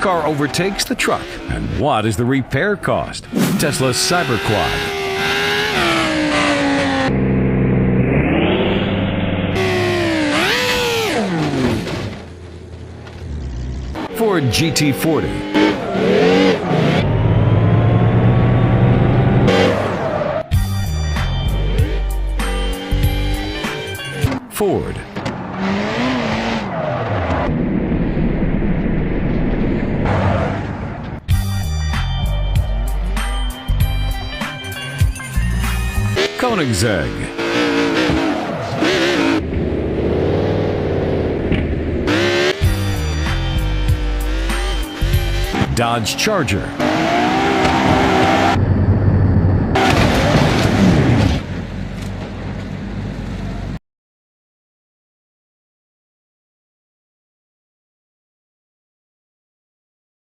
car overtakes the truck? And what is the repair cost? Tesla Cyberquad. Ford GT40. Ford. Koenigsegg. Dodge Charger.